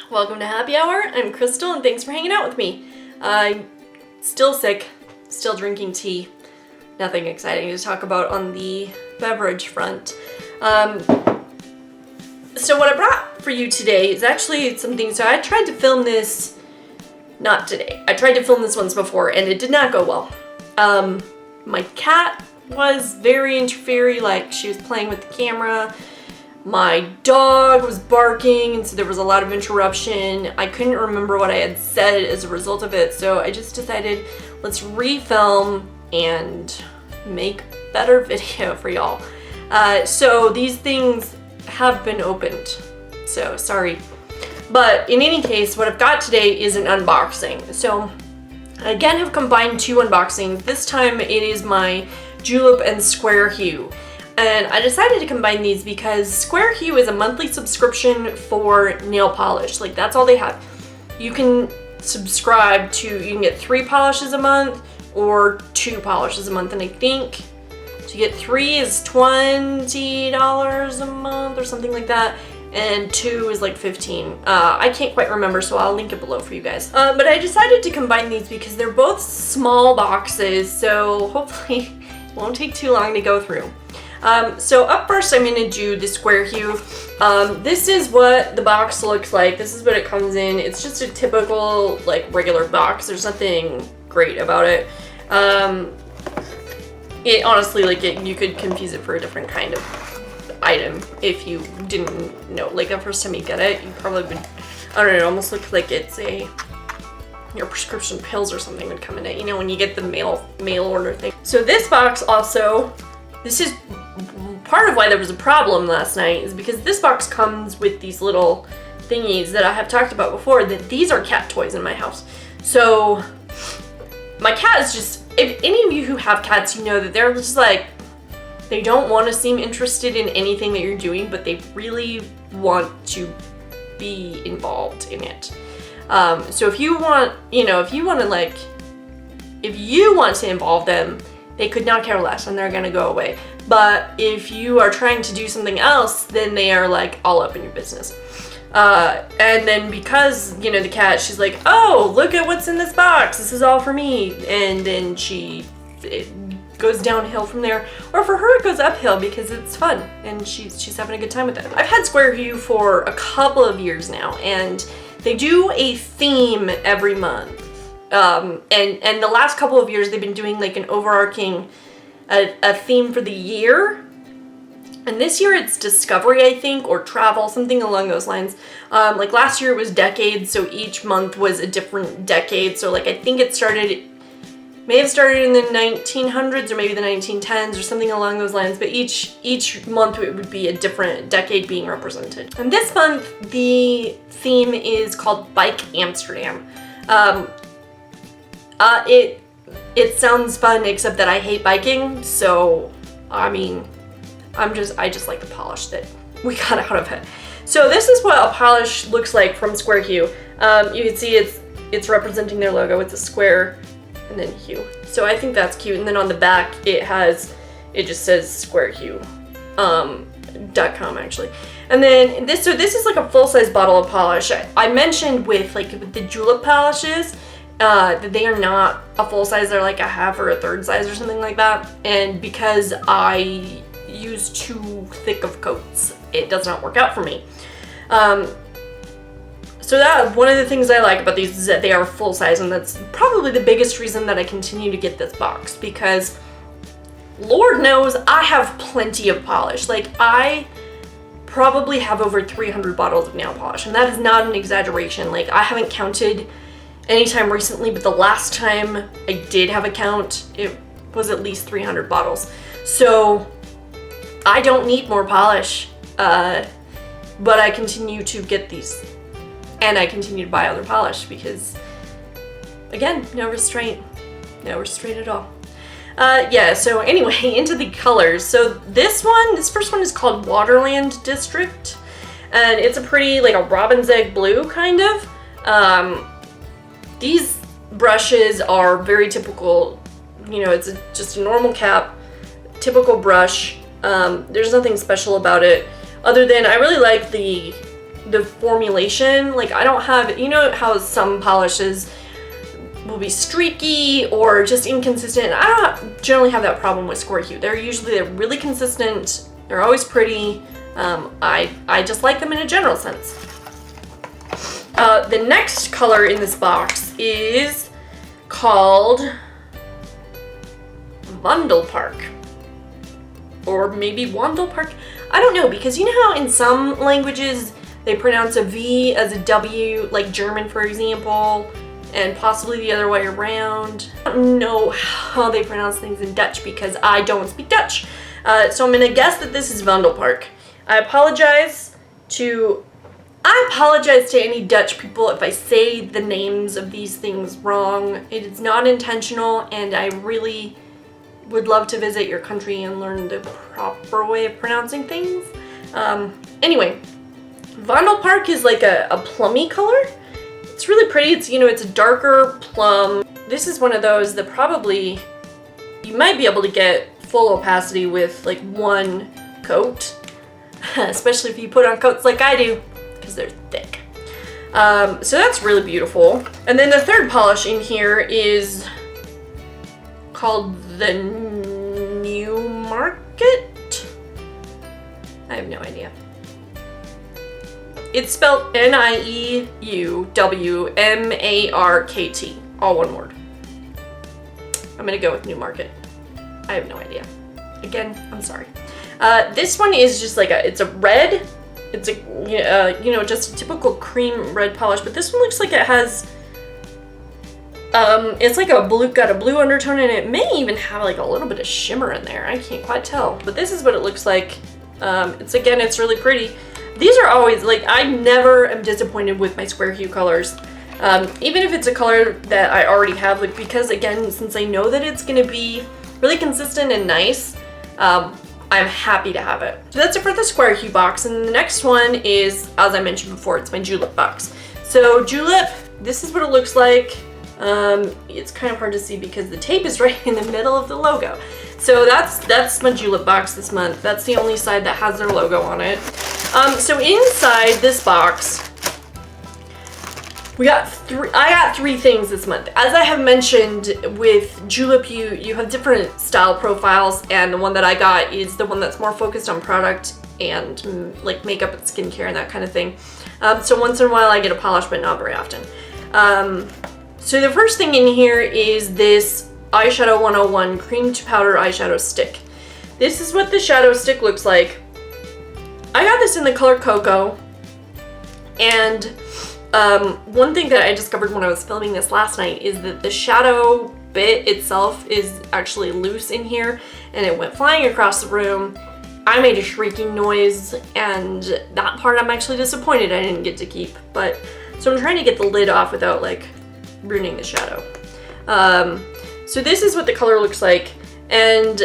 Welcome to Happy Hour. I'm Crystal and thanks for hanging out with me. I'm still sick, still drinking tea. Nothing exciting to talk about on the beverage front. So what I brought for you today is actually something, so I tried to film this, not today. I tried to film this once before and it did not go well. My cat was very interfering, like she was playing with the camera. My dog was barking, and so there was a lot of interruption. I couldn't remember what I had said as a result of it, so I just decided let's refilm and make better video for y'all. So these things have been opened, so sorry. But in any case, what I've got today is an unboxing. So I again have combined two unboxings. This time it is my Julep and Squarehue. And I decided to combine these because Squarehue is a monthly subscription for nail polish. Like, that's all they have. You can subscribe to, you can get 3 polishes a month or 2 polishes a month. And I think to get 3 is $20 a month or something like that. And 2 is like 15. I can't quite remember, so I'll link it below for you guys. But I decided to combine these because they're both small boxes, so hopefully it won't take too long to go through. So up first I'm going to do the Squarehue. This is what the box looks like. This is what it comes in. It's just a typical, like, regular box. There's nothing great about it. It honestly, like, you could confuse it for a different kind of item if you didn't know. Like, the first time you get it, you probably would, I don't know, it almost looks like it's your prescription pills or something would come in it, you know, when you get the mail order thing. So this box also, this is part of why there was a problem last night, is because this box comes with these little thingies that I have talked about before, that these are cat toys in my house. So my cat is just, if any of you who have cats, you know that they're just like, they don't want to seem interested in anything that you're doing, but they really want to be involved in it. So if you want, you know, if you want to involve them, they could not care less and they're gonna go away. But if you are trying to do something else, then they are like all up in your business. And then because, you know, the cat, she's like, oh, look at what's in this box. This is all for me. And then it goes downhill from there. Or for her, it goes uphill because it's fun and she's having a good time with it. I've had Squarehue for a couple of years now, and they do a theme every month. And the last couple of years they've been doing like an overarching a theme for the year. And this year it's discovery, I think, or travel, something along those lines. Like last year it was decades, so each month was a different decade. So like I think may have started in the 1900s or maybe the 1910s or something along those lines, but each month it would be a different decade being represented. And this month the theme is called Bike Amsterdam. It sounds fun, except that I hate biking, so I mean, I just like the polish that we got out of it. So this is what a polish looks like from Squarehue. You can see it's representing their logo. It's a square and then hue. So I think that's cute. And then on the back it just says Squarehue.com actually. And then this is like a full-size bottle of polish. I mentioned with the Julep polishes, that they are not a full size, they're like a half or a third size or something like that. And because I use too thick of coats, it does not work out for me. So that one of the things I like about these is that they are full size, and that's probably the biggest reason that I continue to get this box, because Lord knows I have plenty of polish. Like, I probably have over 300 bottles of nail polish, and that is not an exaggeration. Like, I haven't counted anytime recently, but the last time I did have a count, it was at least 300 bottles. So I don't need more polish, but I continue to get these, and I continue to buy other polish because, again, no restraint at all. Yeah, so anyway, into the colors. So this first one is called Waterland District, and it's a pretty, like a robin's egg blue, kind of. These brushes are very typical, you know, it's just a normal cap, typical brush. There's nothing special about it, other than I really like the the formulation. Like I don't have, you know how some polishes will be streaky or just inconsistent. I don't generally have that problem with Squarehue. They're really consistent. They're always pretty. I just like them in a general sense. The next color in this box is called Vondelpark. Or maybe Wandelpark. I don't know, because you know how in some languages they pronounce a V as a W, like German for example, and possibly the other way around. I don't know how they pronounce things in Dutch because I don't speak Dutch. So I'm gonna guess that this is Vondelpark. I apologize to any Dutch people if I say the names of these things wrong. It is not intentional, and I really would love to visit your country and learn the proper way of pronouncing things. Anyway, Vondelpark is like a plummy color. It's really pretty. It's, you know, it's a darker plum. This is one of those that probably you might be able to get full opacity with like one coat, especially if you put on coats like I do, because they're thick. So that's really beautiful. And then the third polish in here is called the New Market. I have no idea. It's spelled Nieuwmarkt, all one word. I'm gonna go with New Market. I have no idea. Again, I'm sorry. This one is just like it's a red. It's a you know, just a typical cream red polish, but this one looks like it has it's like got a blue undertone, and it may even have like a little bit of shimmer in there. I can't quite tell, but this is what it looks like. It's really pretty. These are always, like, I never am disappointed with my Squarehue colors. Even if it's a color that I already have, like, because again, since I know that it's gonna be really consistent and nice, I'm happy to have it. So that's it for the Squarehue box, and the next one is, as I mentioned before, it's my Julep box. So Julep, this is what it looks like. It's kind of hard to see because the tape is right in the middle of the logo. So that's my Julep box this month. That's the only side that has their logo on it. So inside this box, I got three things this month. As I have mentioned with Julep, you have different style profiles, and the one that I got is the one that's more focused on product and like makeup and skincare and that kind of thing. So once in a while I get a polish, but not very often. So the first thing in here is this Eyeshadow 101 Cream to Powder Eyeshadow Stick. This is what the shadow stick looks like. I got this in the color Cocoa, and one thing that I discovered when I was filming this last night is that the shadow bit itself is actually loose in here, and it went flying across the room. I made a shrieking noise, and that part I'm actually disappointed I didn't get to keep. But so I'm trying to get the lid off without like ruining the shadow. So this is what the color looks like, and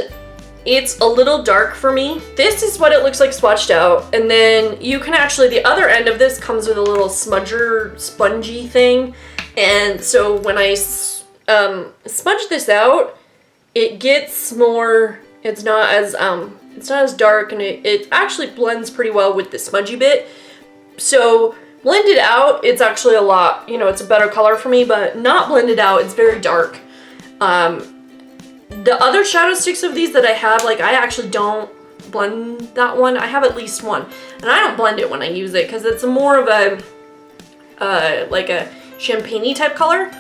it's a little dark for me. This is what it looks like swatched out, and then you can actually, the other end of this comes with a little smudger spongy thing, and so when I smudge this out, it gets more, it's not as dark, and it actually blends pretty well with the smudgy bit. So blended out, it's actually a lot, you know, it's a better color for me, but not blended out, it's very dark. The other shadow sticks of these that I have, like, I actually don't blend that one. I have at least one, and I don't blend it when I use it because it's more of a like a champagne-y type color,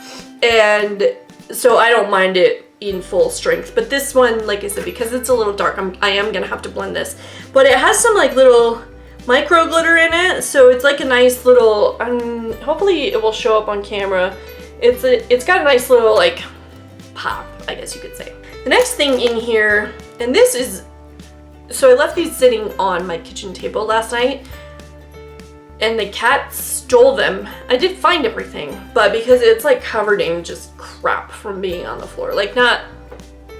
and so I don't mind it in full strength. But this one, like I said, because it's a little dark, I am gonna have to blend this. But it has some like little micro glitter in it, so it's like a nice little, hopefully it will show up on camera. It's got a nice little like pop, I guess you could say. The next thing in here, and this is, so I left these sitting on my kitchen table last night, and the cat stole them. I did find everything, but because it's like covered in just crap from being on the floor, like not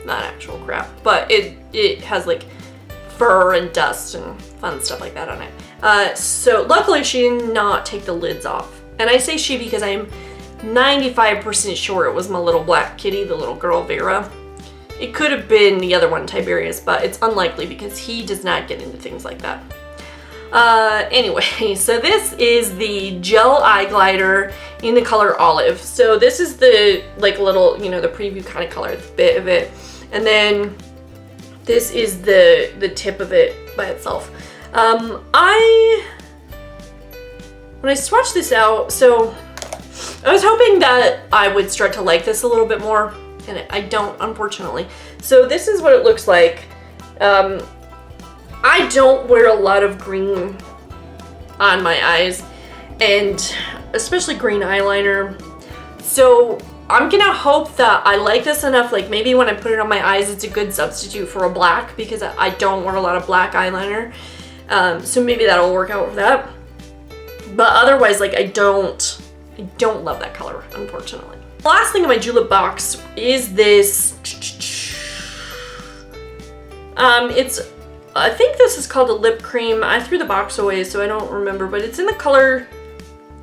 actual crap, but it has like fur and dust and fun stuff like that on it. So luckily she did not take the lids off, and I say she because I'm 95% sure it was my little black kitty, the little girl Vera. It could have been the other one, Tiberius, but it's unlikely because he does not get into things like that. Anyway, so this is the gel eye glider in the color olive. So this is the like little, you know, the preview kind of color, the bit of it. And then this is the tip of it by itself. When I swatched this out, so I was hoping that I would start to like this a little bit more, and I don't, unfortunately. So this is what it looks like. I don't wear a lot of green on my eyes, and especially green eyeliner. So I'm gonna hope that I like this enough, like maybe when I put it on my eyes, it's a good substitute for a black, because I don't wear a lot of black eyeliner. So maybe that'll work out for that. But otherwise, like I don't love that color, unfortunately. The last thing in my Julep box is this. I think this is called a lip cream. I threw the box away, so I don't remember, but it's in the color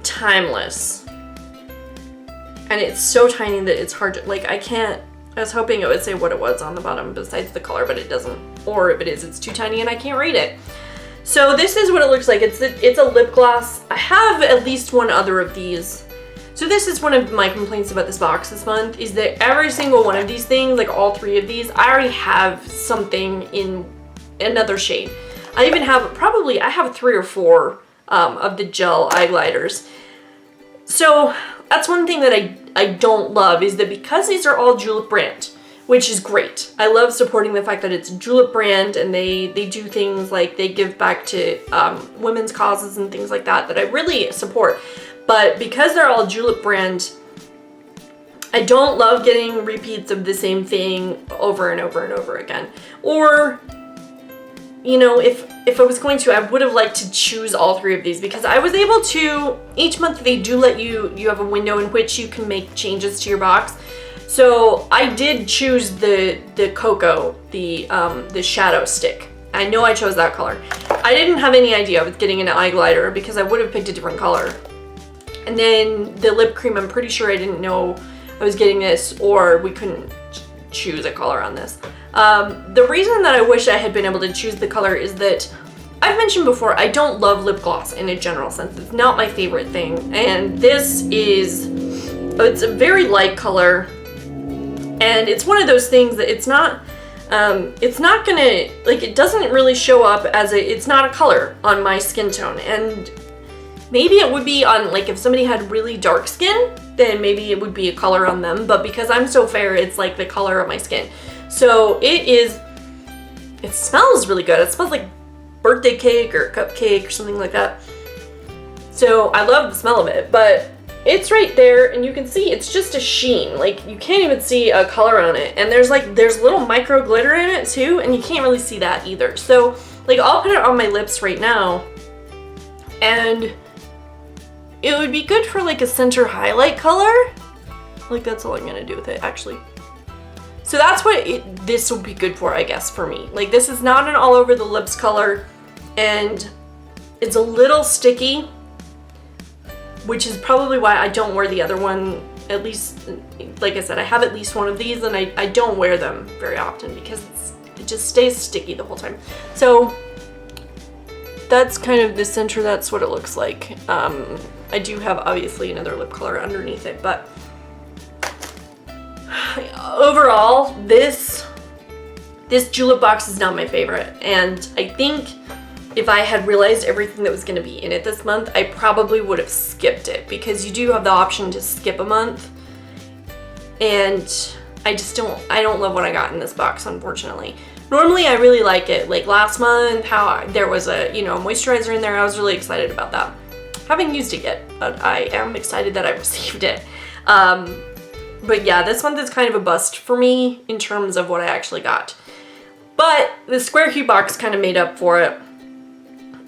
Timeless. And it's so tiny that it's hard to, like, I was hoping it would say what it was on the bottom besides the color, but it doesn't. Or if it is, it's too tiny and I can't read it. So this is what it looks like. It's a lip gloss. I have at least one other of these. So this is one of my complaints about this box this month, is that every single one of these things, like all three of these, I already have something in another shade. I even have, I have 3 or 4 of the gel eye gliders. So that's one thing that I don't love, is that because these are all Julep brand, which is great. I love supporting the fact that it's a Julep brand, and they do things like they give back to women's causes and things like that I really support. But because they're all Julep brand, I don't love getting repeats of the same thing over and over and over again. Or, you know, if I was going to, I would have liked to choose all 3 of these, because I was able to, each month they do let you have a window in which you can make changes to your box. So I did choose the Cocoa, the shadow stick. I know I chose that color. I didn't have any idea I was getting an eye glider, because I would have picked a different color. And then the lip cream, I'm pretty sure I didn't know I was getting this, or we couldn't choose a color on this. The reason that I wish I had been able to choose the color is that I've mentioned before, I don't love lip gloss in a general sense. It's not my favorite thing. And this is, it's a very light color. And it's one of those things that it's not gonna, like, it doesn't really show up as it's not a color on my skin tone. And maybe it would be on, like, if somebody had really dark skin, then maybe it would be a color on them. But because I'm so fair, it's like the color of my skin. So it smells really good. It smells like birthday cake or cupcake or something like that. So I love the smell of it, but it's right there, and you can see it's just a sheen. Like, you can't even see a color on it. And there's little micro glitter in it too, and you can't really see that either. So, like, I'll put it on my lips right now, and it would be good for like a center highlight color. Like, that's all I'm gonna do with it, actually. So that's what this would be good for, I guess, for me. Like, this is not an all over the lips color, and it's a little sticky, which is probably why I don't wear the other one. At least, like I said, I have at least one of these, and I don't wear them very often because it just stays sticky the whole time. So that's kind of the center. That's what it looks like. I do have obviously another lip color underneath it, but overall, this Julep box is not my favorite. And I think if I had realized everything that was going to be in it this month, I probably would have skipped it, because you do have the option to skip a month. And I don't love what I got in this box, unfortunately. Normally, I really like it. Like last month, how there was a, moisturizer in there, I was really excited about that. Haven't used it yet, but I am excited that I received it. But yeah, this month is kind of a bust for me in terms of what I actually got. But the Squarehue box kind of made up for it.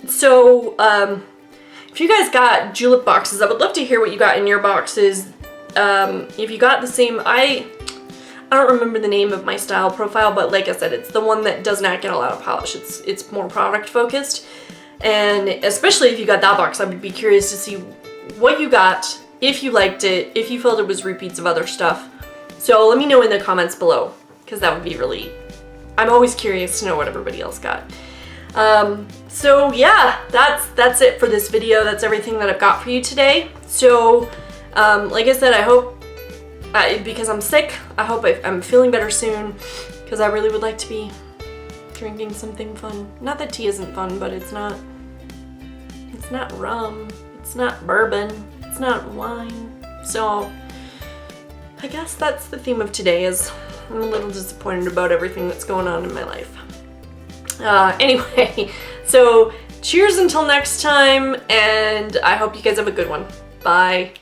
So, if you guys got Julep boxes, I would love to hear what you got in your boxes. If you got the same, I don't remember the name of my style profile, but like I said, it's the one that does not get a lot of polish. It's more product focused. And especially if you got that box, I would be curious to see what you got, if you liked it, if you felt it was repeats of other stuff. So let me know in the comments below, because that would be really, I'm always curious to know what everybody else got. So yeah, that's it for this video. That's everything that I've got for you today. So like I said, I hope, because I'm sick, I hope I'm feeling better soon, because I really would like to be drinking something fun. Not that tea isn't fun, but it's not rum, it's not bourbon, it's not wine. So I guess that's the theme of today, is I'm a little disappointed about everything that's going on in my life. Anyway, so cheers until next time, and I hope you guys have a good one. Bye.